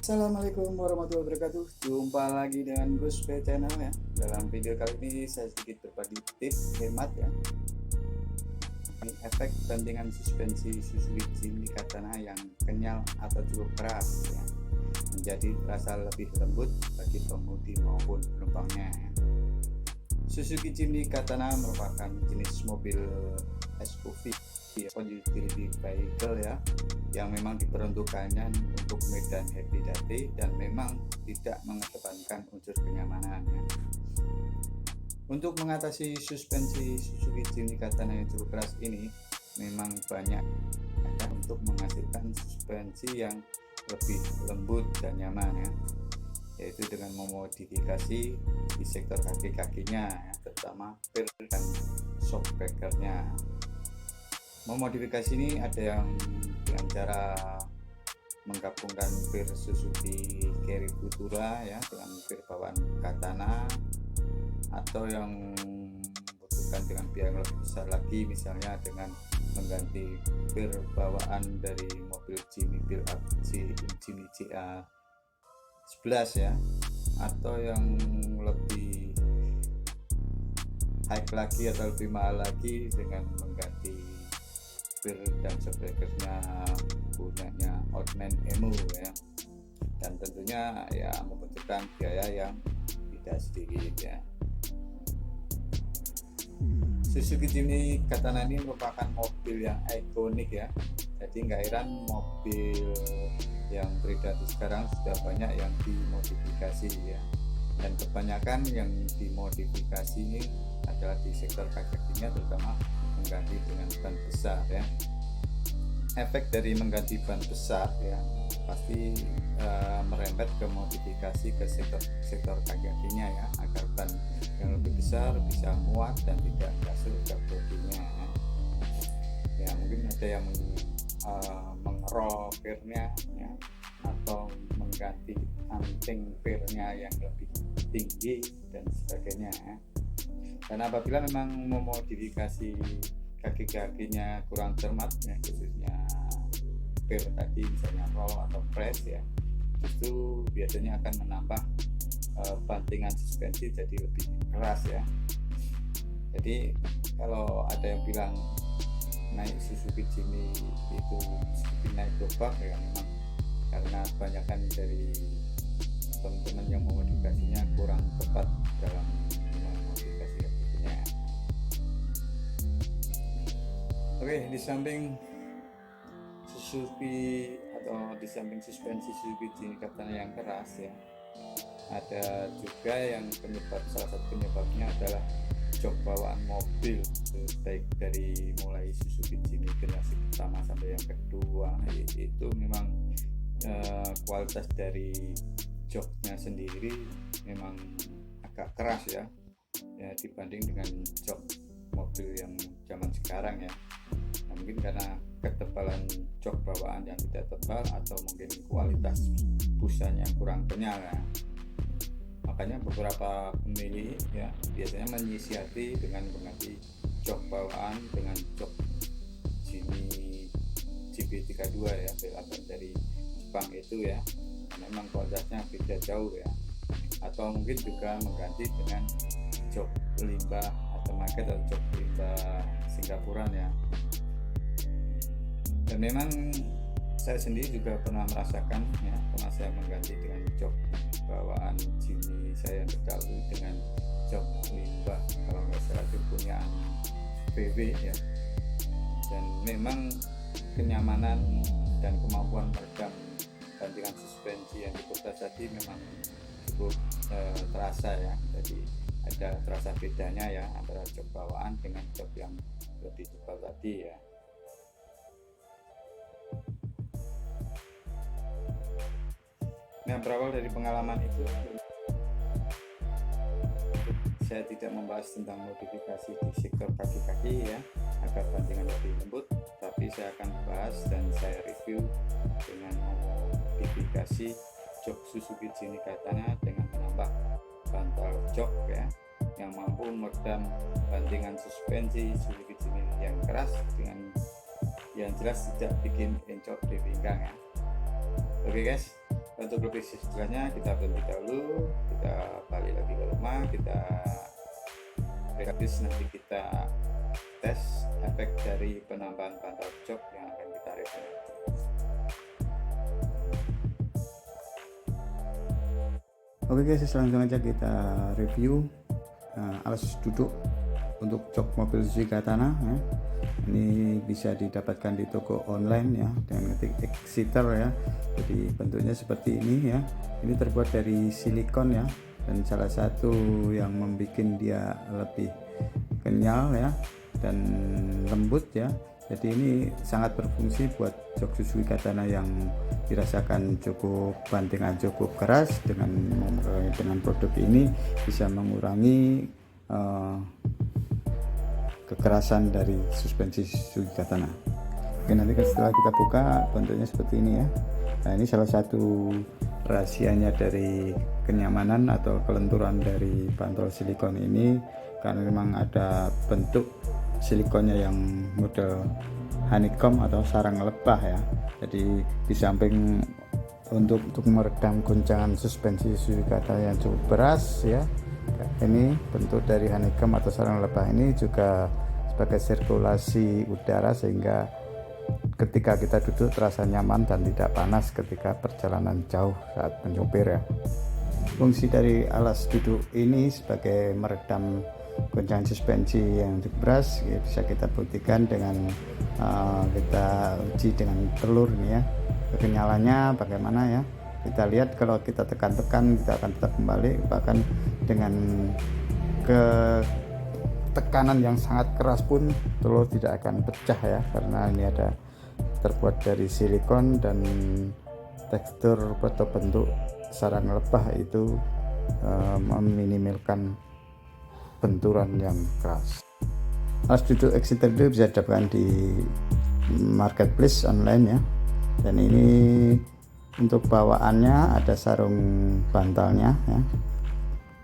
Assalamualaikum warahmatullahi wabarakatuh. Jumpa lagi dengan Gus P Channel ya. Dalam video kali ini saya sedikit berbagi tips hemat ya. Ini efek bandingan suspensi Suzuki Jimny Katana yang kenyal atau cukup keras ya, menjadi terasa lebih lembut bagi pengemudi maupun penumpangnya ya. Suzuki Jimny Katana merupakan jenis mobil SUV utility vehicle ya, yang memang diperuntukkannya untuk medan heavy duty dan memang tidak mengedepankan unsur kenyamanan ya. Untuk mengatasi suspensi Suzuki Jimny Katana yang cukup keras ini, memang banyak ya, untuk menghasilkan suspensi yang lebih lembut dan nyaman ya, yaitu dengan memodifikasi di sektor kaki-kakinya ya, terutama per dan shock breakernya. Memodifikasi ini ada yang dengan cara menggabungkan per Suzuki Carry Futura ya dengan per bawaan Katana, atau yang membutuhkan dengan biaya yang lebih besar lagi, misalnya dengan mengganti per bawaan dari mobil Jimny build up Jimny JA 11 ya, atau yang lebih high lagi atau lebih mahal lagi dengan mengganti per dan shockbreakernya punyanya Outman Emu ya, dan tentunya ya membutuhkan biaya yang tidak sedikit ya. Suzuki Jimny Katana ini merupakan mobil yang ikonik ya, jadi nggak heran mobil yang beredar sekarang sudah banyak yang dimodifikasi ya, dan kebanyakan yang dimodifikasi ini adalah di sektor kakinya, terutama mengganti dengan ban besar ya. Efek dari mengganti ban besar ya pasti merembet ke modifikasi ke sektor kakinya ya, agar ban yang lebih besar bisa muat dan tidak masuk ke bodinya ya. Mungkin ada yang mengerol pirnya ya, atau mengganti anting pirnya yang lebih tinggi dan sebagainya ya. Dan apabila memang memodifikasi kaki-kakinya kurang cermat ya, khususnya per tadi misalnya roll atau press ya, itu biasanya akan menambah bantingan suspensi jadi lebih keras ya. Jadi kalau ada yang bilang naik Suzuki Jimny itu seperti naik gerobak ya, memang karena kebanyakan dari teman-teman yang memodifikasinya kurang tepat dalam memodifikasi kakinya. Oke, di samping Suzuki atau di samping suspensi Suzuki Jimny Katana yang keras ya, ada juga yang salah satu penyebabnya adalah jok bawaan mobil, baik dari mulai Suzuki Jimny generasi pertama sampai yang kedua, itu memang kualitas dari joknya sendiri memang agak keras ya, dibanding dengan jok mobil yang zaman sekarang ya. Nah, mungkin karena ketebalan jok bawaan yang tidak tebal, atau mungkin kualitas busanya yang kurang kenyal ya. Makanya beberapa pemilih ya biasanya menyiasati dengan mengganti jok bawaan dengan jok Jimny JB32 ya, belasan dari Jepang itu ya. Memang kualitasnya beda jauh ya, atau mungkin juga mengganti dengan jok limbah atau market atau jok limbah Singapura ya. Dan memang saya sendiri juga pernah merasakan ya, pernah saya mengganti dengan jok bawaan Jimny saya yang terdahulu dengan jok limbah, kalau nggak salah itu punyaan VW ya, dan memang kenyamanan dan kemampuan meredam bantingan suspensi yang diputar tadi memang cukup terasa ya. Jadi ada terasa bedanya ya antara jok bawaan dengan jok yang lebih tebal tadi ya. Nah, berawal dari pengalaman itu, saya tidak membahas tentang modifikasi di sektor kaki-kaki ya, agar bantingan lebih lembut, tapi saya akan bahas dan saya review dengan modifikasi jok Suzuki Jimny Katana dengan menambah bantal jok ya, yang mampu meredam bantingan suspensi Suzuki Jimny yang keras dengan yang jelas tidak bikin encok di pinggang ya. Oke guys, Untuk lebih istilahnya kita berhenti dahulu, kita balik lagi ke rumah, kita habis nanti kita tes efek dari penambahan bantal jok yang akan kita review. Oke guys, langsung aja kita review alas duduk untuk jok mobil Suzuki Katana ya. Ini bisa didapatkan di toko online ya dengan ketik Exciter ya. Jadi bentuknya seperti ini ya. Ini terbuat dari silikon ya, dan salah satu yang membuat dia lebih kenyal ya dan lembut ya. Jadi ini sangat berfungsi buat jok Suzuki Katana yang dirasakan cukup bantingan cukup keras. Dengan produk ini bisa mengurangi kekerasan dari suspensi Suzuki Katana. Oke, nanti setelah kita buka bentuknya seperti ini ya. Nah, ini salah satu rahasianya dari kenyamanan atau kelenturan dari bantal silikon ini, karena memang ada bentuk silikonnya yang model honeycomb atau sarang lebah ya. Jadi di samping untuk meredam goncangan suspensi Suzuki Katana yang cukup keras ya, ini bentuk dari honeycomb atau sarang lebah ini juga sebagai sirkulasi udara, sehingga ketika kita duduk terasa nyaman dan tidak panas ketika perjalanan jauh saat menyopir ya. Fungsi dari alas duduk ini sebagai meredam goncangan suspensi yang cukup keras ya, bisa kita buktikan dengan kita uji dengan telur ini ya. Kenyalannya bagaimana ya, kita lihat kalau kita tekan-tekan kita akan tetap kembali, bahkan dengan tekanan yang sangat keras pun telur tidak akan pecah ya, karena ini ada terbuat dari silikon dan tekstur atau bentuk sarang lebah itu meminimalkan benturan yang keras. Alas duduk Exciter itu bisa didapatkan di marketplace online ya, dan ini untuk bawaannya ada sarung bantalnya ya,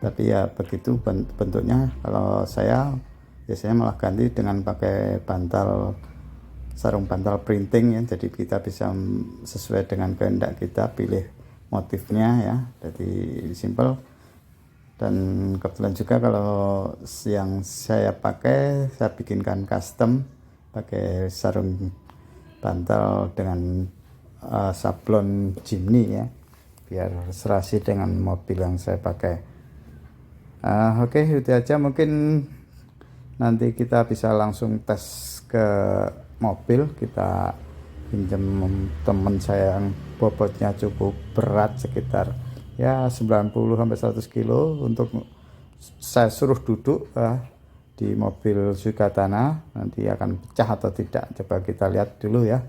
tapi ya begitu bentuknya. Kalau saya biasanya malah ganti dengan pakai sarung bantal printing ya, jadi kita bisa sesuai dengan kehendak kita pilih motifnya ya, jadi simple. Dan kebetulan juga kalau yang saya pakai, saya bikinkan custom pakai sarung bantal dengan sablon Jimny ya, biar serasi dengan mobil yang saya pakai. Oke, itu aja. Mungkin nanti kita bisa langsung tes ke mobil. Kita pinjam teman saya yang bobotnya cukup berat, sekitar ya 90 sampai 100 kilo, untuk saya suruh duduk di mobil Suzuki Katana. Nanti akan pecah atau tidak, coba kita lihat dulu ya.